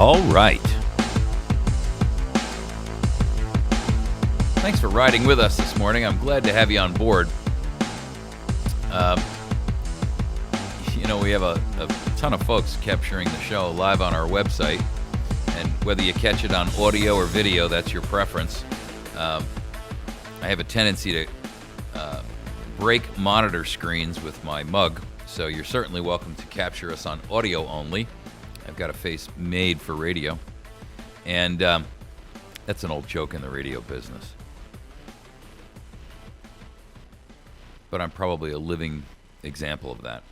All right. Thanks for riding with us this morning. I'm glad to have you on board. We have a ton of folks capturing the show live on our website. And whether you catch it on audio or video, that's your preference. I have a tendency to break monitor screens with my mug, so you're certainly welcome to capture us on audio only. I've got a face made for radio, and that's an old joke in the radio business. But I'm probably a living example of that.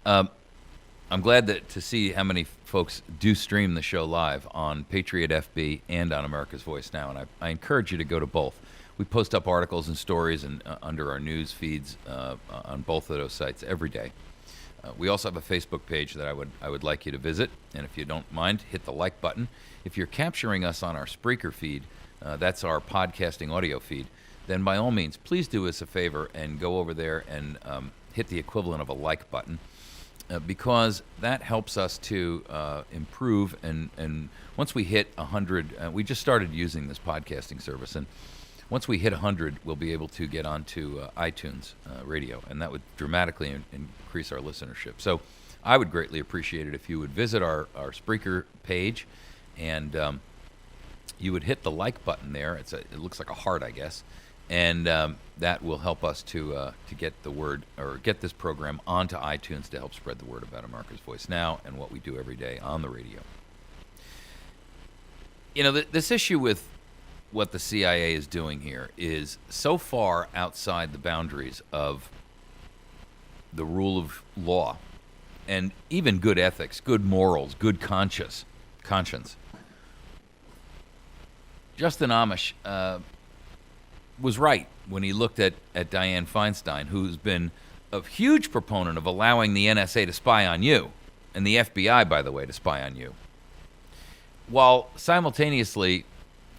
I'm glad to see how many folks do stream the show live on Patriot FB and on America's Voice Now, and I encourage you to go to both. We post up articles and stories and under our news feeds on both of those sites every day. We also have a Facebook page that I would like you to visit, and if you don't mind, hit the like button. If you're capturing us on our Spreaker feed, that's our podcasting audio feed, then by all means, please do us a favor and go over there and hit the equivalent of a like button. Because that helps us to improve, and once we hit 100, we just started using this podcasting service, and once we hit 100, we'll be able to get onto iTunes radio, and that would dramatically increase our listenership. So I would greatly appreciate it if you would visit our Spreaker page, and you would hit the like button there. It looks like a heart, I guess. And that will help us to get the word, or get this program onto iTunes to help spread the word about America's Voice Now and what we do every day on the radio. This issue with what the CIA is doing here is so far outside the boundaries of the rule of law and even good ethics, good morals, good conscience. Justin Amish was right when he looked at Dianne Feinstein, who's been a huge proponent of allowing the NSA to spy on you, and the FBI, by the way, to spy on you, while simultaneously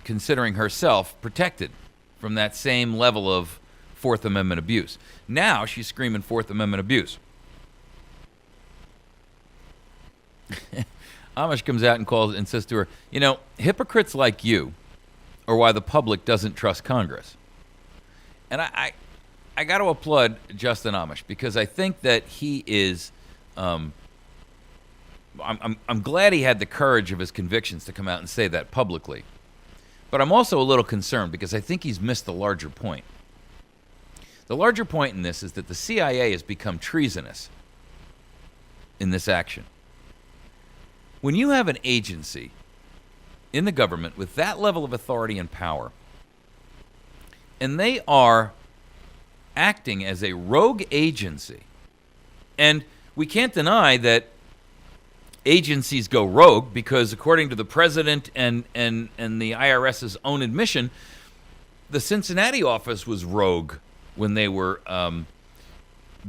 considering herself protected from that same level of Fourth Amendment abuse. Now she's screaming Fourth Amendment abuse. Amish comes out and says to her, hypocrites like you are why the public doesn't trust Congress. And I got to applaud Justin Amish, because I think that he is. I'm glad he had the courage of his convictions to come out and say that publicly, but I'm also a little concerned because I think he's missed the larger point. The larger point in this is that the CIA has become treasonous in this action. When you have an agency in the government with that level of authority and power, and they are acting as a rogue agency. And we can't deny that agencies go rogue, because according to the president and the IRS's own admission, the Cincinnati office was rogue when they were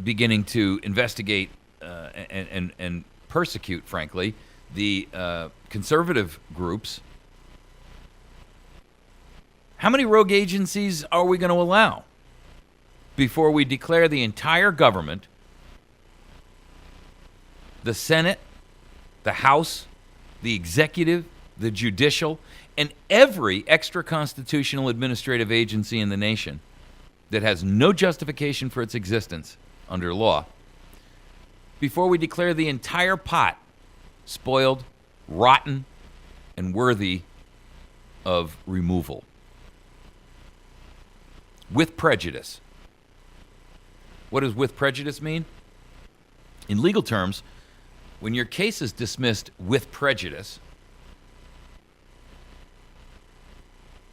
beginning to investigate and persecute, frankly, the conservative groups. How many rogue agencies are we going to allow before we declare the entire government, the Senate, the House, the executive, the judicial, and every extra-constitutional administrative agency in the nation that has no justification for its existence under law, before we declare the entire pot spoiled, rotten, and worthy of removal? With prejudice. What does with prejudice mean? In legal terms, when your case is dismissed with prejudice,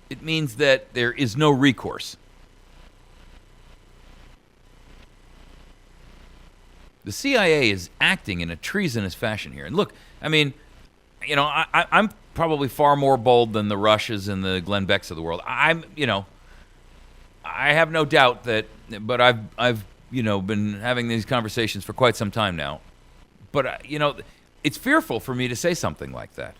it means that there is no recourse. The CIA is acting in a treasonous fashion here. And look, I'm probably far more bold than the Rushes and the Glenn Becks of the world. I have no doubt but I've been having these conversations for quite some time now. But, it's fearful for me to say something like that.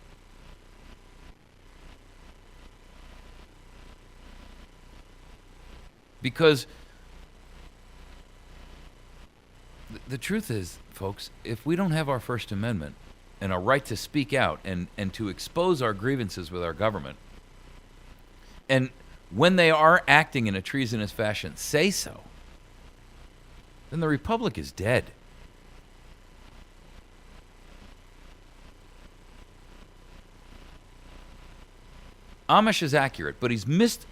Because the truth is, folks, if we don't have our First Amendment, and a right to speak out and to expose our grievances with our government, and when they are acting in a treasonous fashion, say so, then the republic is dead. Amish is accurate, but he's missed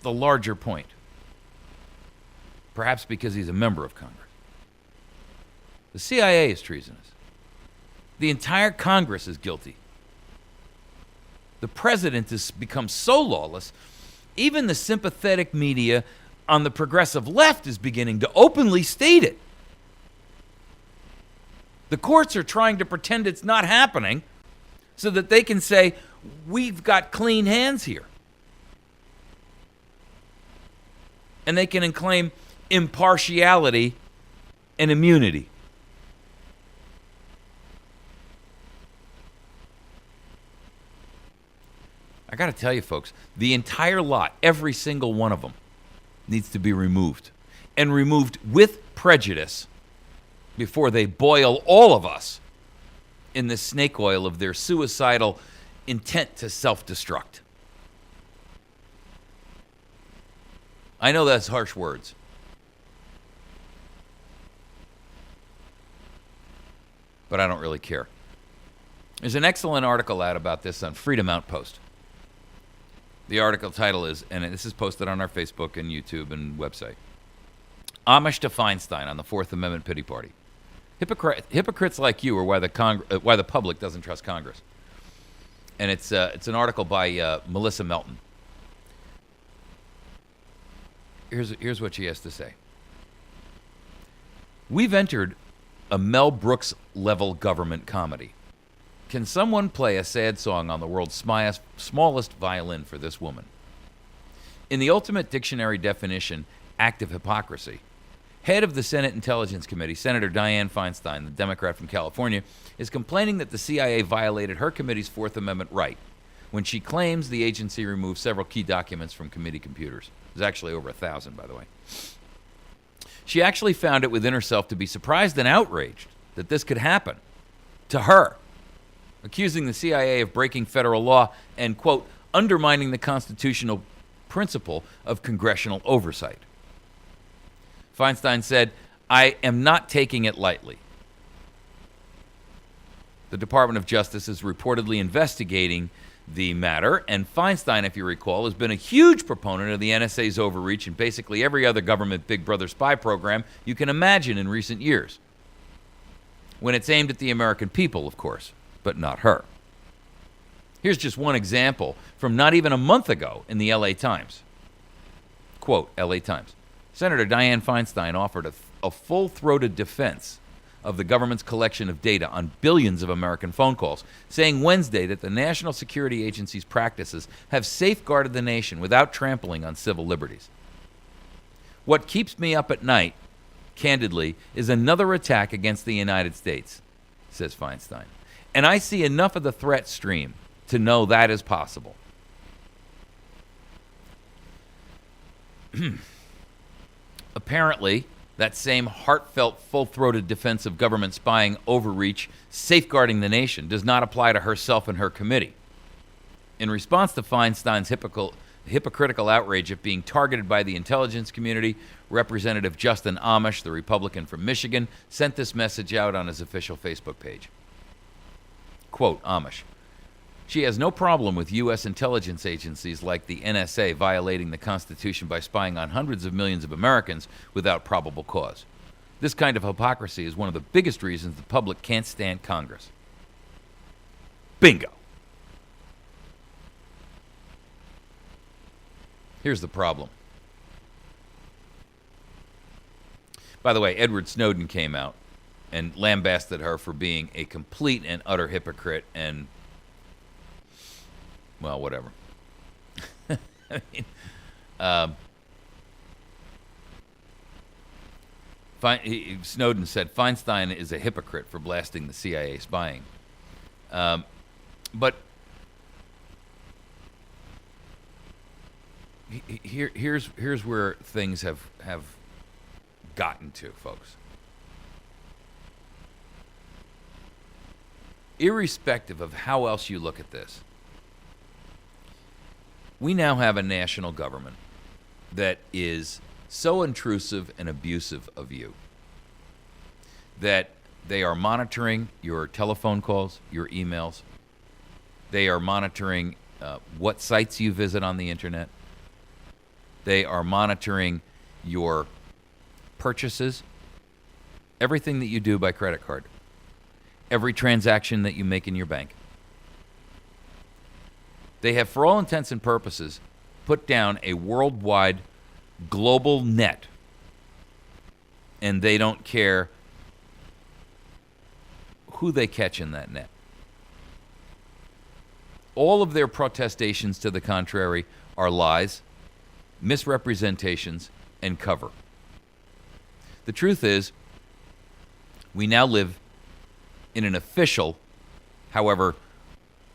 the larger point. Perhaps because he's a member of Congress. The CIA is treasonous. The entire Congress is guilty. The president has become so lawless, even the sympathetic media on the progressive left is beginning to openly state it. The courts are trying to pretend it's not happening so that they can say, we've got clean hands here. And they can claim impartiality and immunity. I got to tell you, folks, the entire lot, every single one of them, needs to be removed. And removed with prejudice before they boil all of us in the snake oil of their suicidal intent to self-destruct. I know that's harsh words. But I don't really care. There's an excellent article out about this on Freedom Outpost. The article title is, and this is posted on our Facebook and YouTube and website, Amish to Feinstein on the Fourth Amendment Pity Party. Hypocrites like you are why the public doesn't trust Congress. And it's an article by Melissa Melton. Here's what she has to say. We've entered a Mel Brooks level government comedy. Can someone play a sad song on the world's smallest violin for this woman? In the ultimate dictionary definition, act of hypocrisy, head of the Senate Intelligence Committee, Senator Dianne Feinstein, the Democrat from California, is complaining that the CIA violated her committee's Fourth Amendment right when she claims the agency removed several key documents from committee computers. There's actually over 1,000, by the way. She actually found it within herself to be surprised and outraged that this could happen to her, accusing the CIA of breaking federal law and, quote, undermining the constitutional principle of congressional oversight. Feinstein said, I am not taking it lightly. The Department of Justice is reportedly investigating the matter, and Feinstein, if you recall, has been a huge proponent of the NSA's overreach in basically every other government Big Brother spy program you can imagine in recent years. When it's aimed at the American people, of course, but not her. Here's just one example from not even a month ago in the LA Times. Quote, LA Times. Senator Dianne Feinstein offered a full-throated defense of the government's collection of data on billions of American phone calls, saying Wednesday that the National Security Agency's practices have safeguarded the nation without trampling on civil liberties. What keeps me up at night, candidly, is another attack against the United States, says Feinstein. And I see enough of the threat stream to know that is possible. Apparently, that same heartfelt, full-throated defense of government spying, overreach, safeguarding the nation does not apply to herself and her committee. In response to Feinstein's hypocritical outrage at being targeted by the intelligence community, Representative Justin Amish, the Republican from Michigan, sent this message out on his official Facebook page. Quote, Amish, she has no problem with U.S. intelligence agencies like the NSA violating the Constitution by spying on hundreds of millions of Americans without probable cause. This kind of hypocrisy is one of the biggest reasons the public can't stand Congress. Bingo. Here's the problem. By the way, Edward Snowden came out and lambasted her for being a complete and utter hypocrite and, well, whatever. I mean, Snowden said Feinstein is a hypocrite for blasting the CIA spying. But here's where things have gotten to, folks. irrespective of how else you look at this, we now have a national government that is so intrusive and abusive of you that they are monitoring your telephone calls, your emails. They are monitoring what sites you visit on the internet. They are monitoring your purchases, everything that you do by credit card, every transaction that you make in your bank. They have, for all intents and purposes, put down a worldwide global net, and they don't care who they catch in that net. All of their protestations to the contrary are lies, misrepresentations, and cover. The truth is, we now live in an official, however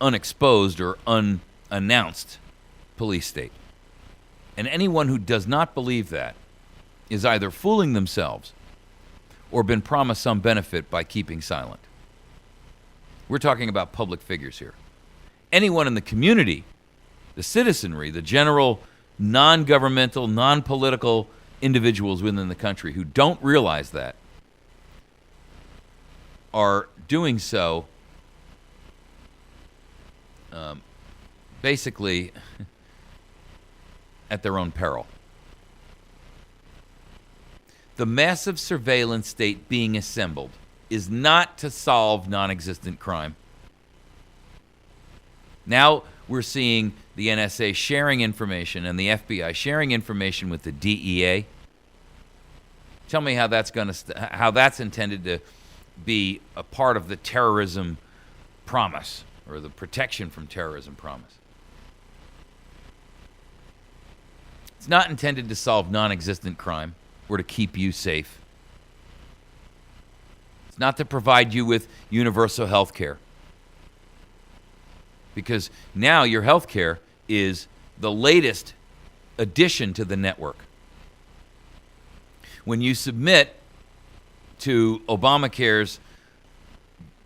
unexposed or unannounced, police state. And anyone who does not believe that is either fooling themselves or been promised some benefit by keeping silent. We're talking about public figures here. Anyone in the community, the citizenry, the general non-governmental, non-political individuals within the country who don't realize that are doing so basically at their own peril. The massive surveillance state being assembled is not to solve non-existent crime. Now we're seeing the NSA sharing information and the FBI sharing information with the DEA. Tell me how that's how that's intended to be a part of the terrorism promise or the protection from terrorism promise. It's not intended to solve non-existent crime or to keep you safe. It's not to provide you with universal health care. Because now your health care is the latest addition to the network. When you submit to Obamacare's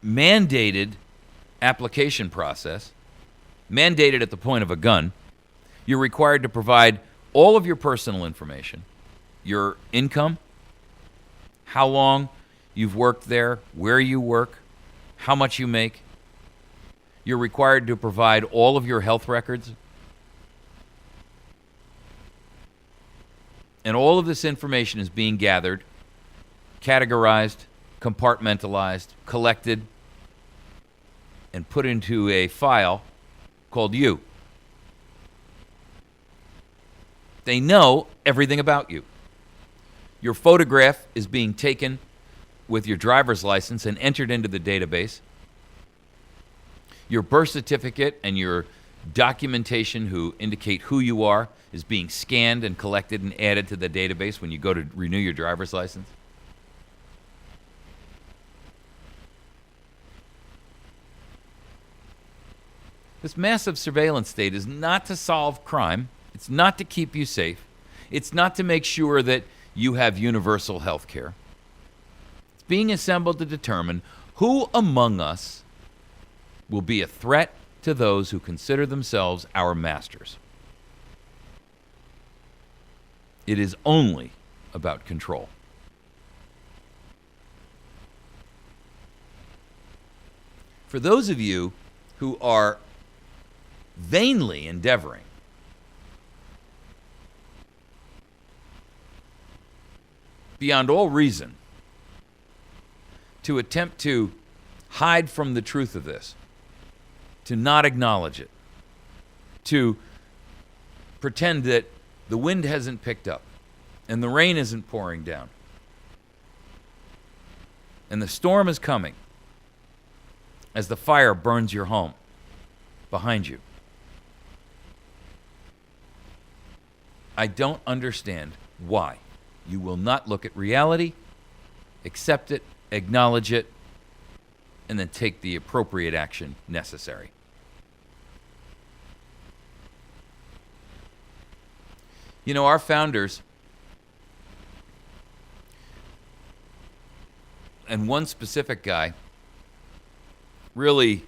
mandated application process, mandated at the point of a gun, you're required to provide all of your personal information, your income, how long you've worked there, where you work, how much you make. You're required to provide all of your health records. And all of this information is being gathered, categorized, compartmentalized, collected, and put into a file called you. They know everything about you. Your photograph is being taken with your driver's license and entered into the database. Your birth certificate and your documentation who indicate who you are is being scanned and collected and added to the database when you go to renew your driver's license. This massive surveillance state is not to solve crime. It's not to keep you safe. It's not to make sure that you have universal health care. It's being assembled to determine who among us will be a threat to those who consider themselves our masters. It is only about control. For those of you who are vainly endeavoring beyond all reason to attempt to hide from the truth of this, to not acknowledge it, to pretend that the wind hasn't picked up and the rain isn't pouring down and the storm is coming as the fire burns your home behind you. I don't understand why you will not look at reality, accept it, acknowledge it, and then take the appropriate action necessary. You know, our founders, and one specific guy really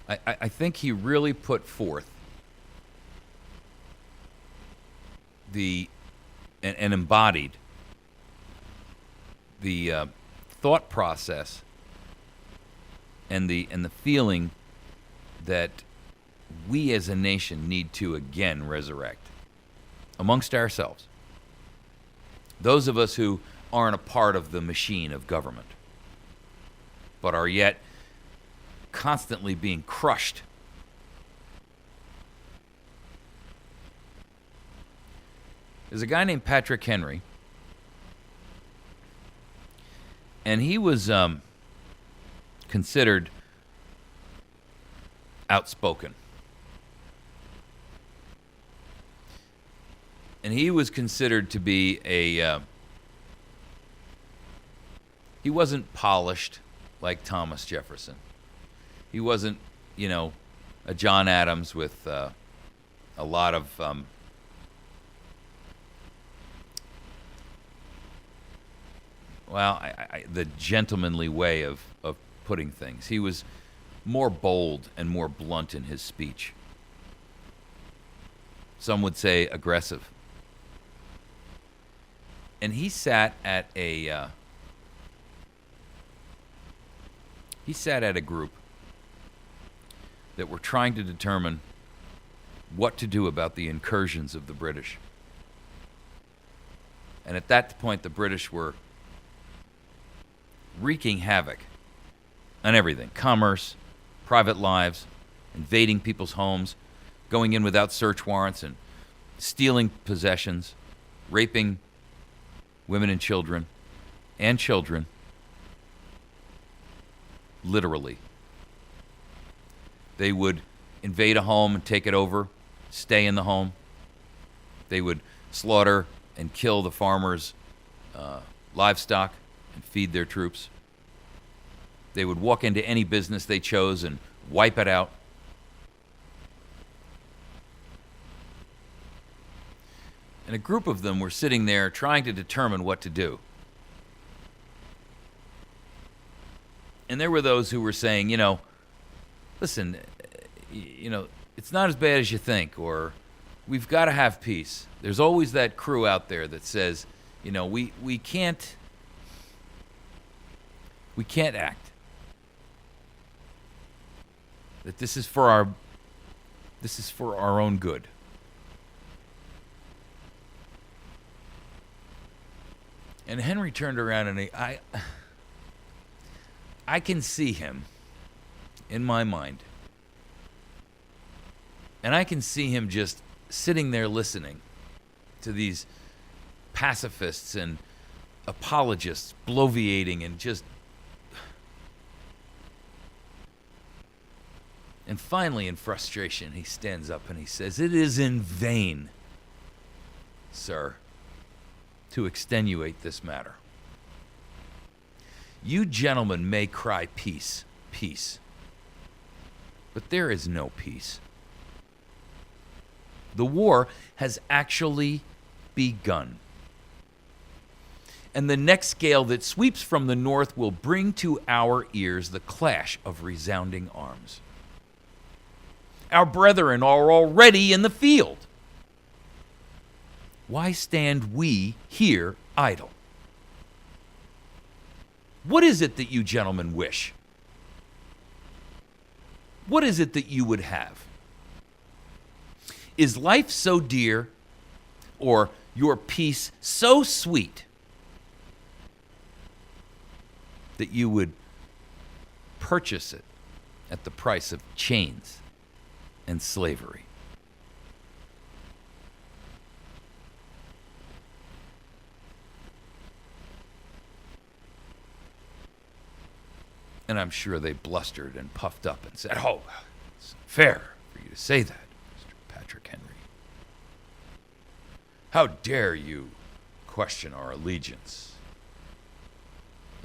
I think he really put forth and embodied the thought process and the feeling that we as a nation need to again resurrect amongst ourselves. Those of us who aren't a part of the machine of government, but are yet constantly being crushed. There's a guy named Patrick Henry, and he was considered outspoken. And he was considered to be he wasn't polished like Thomas Jefferson. He wasn't, a John Adams with a lot of the gentlemanly way of putting things. He was more bold and more blunt in his speech. Some would say aggressive. And he sat at a group that were trying to determine what to do about the incursions of the British. And at that point, the British were wreaking havoc on everything: commerce, private lives, invading people's homes, going in without search warrants and stealing possessions, raping women and children, literally. They would invade a home and take it over, stay in the home. They would slaughter and kill the farmers' livestock and feed their troops. They would walk into any business they chose and wipe it out. And a group of them were sitting there trying to determine what to do. And there were those who were saying, listen, it's not as bad as you think, or we've got to have peace. There's always that crew out there that says, we can't act. That this is for our own good. And Henry turned around and I can see him in my mind. And I can see him just sitting there listening to these pacifists and apologists bloviating and just... And finally, in frustration, he stands up and he says, "It is in vain, sir, to extenuate this matter. You gentlemen may cry peace, peace, but there is no peace. The war has actually begun. And the next gale that sweeps from the north will bring to our ears the clash of resounding arms. Our brethren are already in the field. Why stand we here idle? What is it that you gentlemen wish? What is it that you would have? Is life so dear, or your peace so sweet, that you would purchase it at the price of chains and slavery?" And I'm sure they blustered and puffed up and said, "Oh, it's unfair for you to say that, Mr. Patrick Henry. How dare you question our allegiance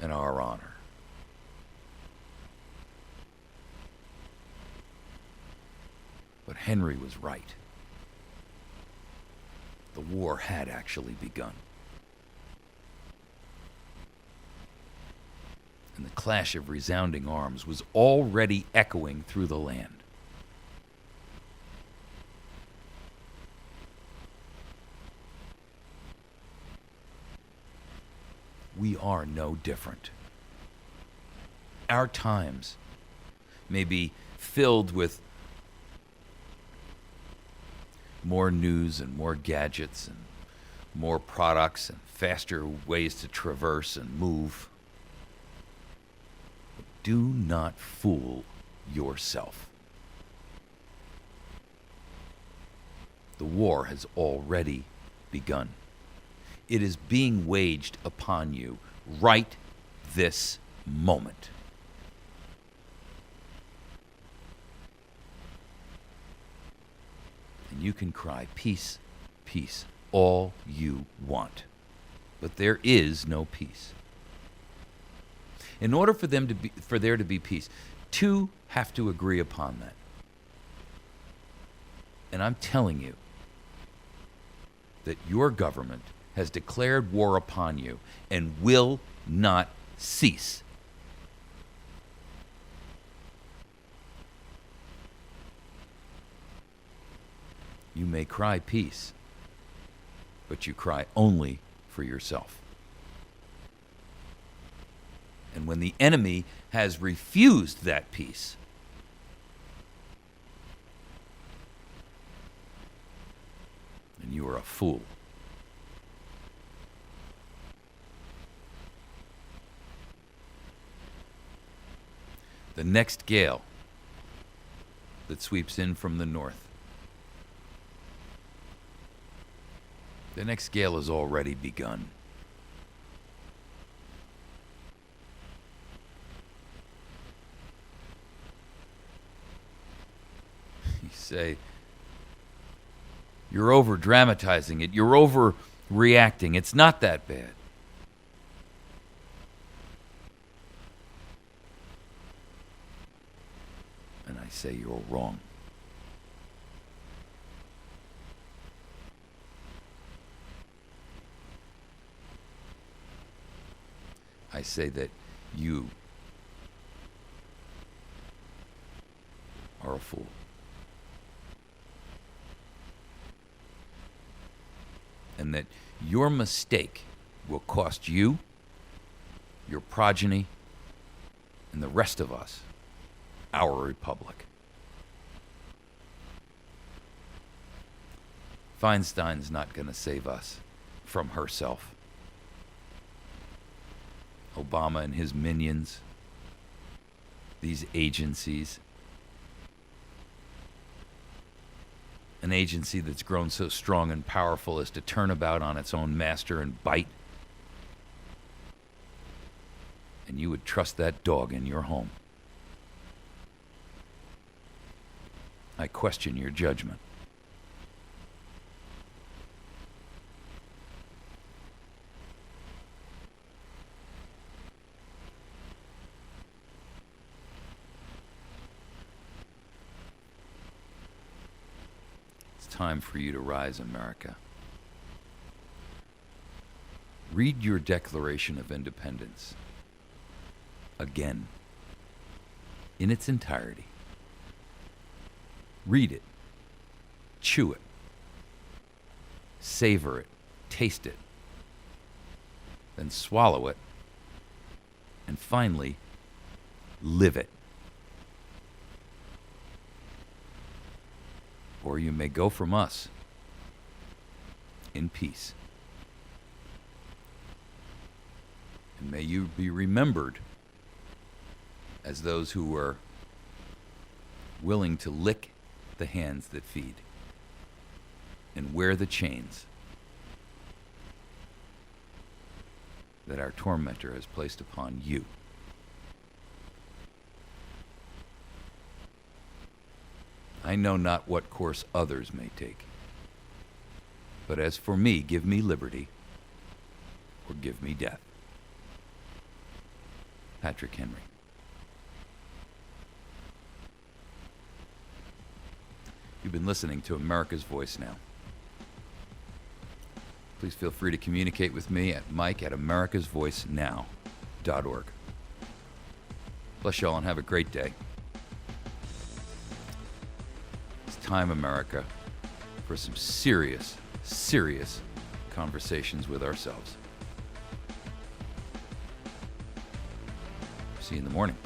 and our honor?" But Henry was right. The war had actually begun. and the clash of resounding arms was already echoing through the land. We are no different. Our times may be filled with more news and more gadgets and more products and faster ways to traverse and move. But do not fool yourself. The war has already begun. It is being waged upon you right this moment. And you can cry, peace, peace, all you want. But there is no peace. In order for there to be peace, two have to agree upon that. And I'm telling you that your government has declared war upon you and will not cease. You may cry peace, but you cry only for yourself. And when the enemy has refused that peace, then you are a fool. The next gale that sweeps in from the north, the next gale has already begun. You say, you're over-dramatizing it. You're overreacting. It's not that bad. And I say you're wrong. I say that you are a fool. And that your mistake will cost you, your progeny, and the rest of us our republic. Feinstein's not going to save us from herself. Obama and his minions, these agencies, an agency that's grown so strong and powerful as to turn about on its own master and bite. And you would trust that dog in your home. I question your judgment. It's time for you to rise, America. Read your Declaration of Independence again, in its entirety. Read it, chew it, savor it, taste it, then swallow it, and finally, live it. Or you may go from us in peace. And may you be remembered as those who were willing to lick the hands that feed and wear the chains that our tormentor has placed upon you. I know not what course others may take, but as for me, give me liberty or give me death. Patrick Henry. You've been listening to America's Voice Now. Please feel free to communicate with me at mike@americasvoicenow.org. Bless y'all and have a great day. It's time, America, for some serious, serious conversations with ourselves. See you in the morning.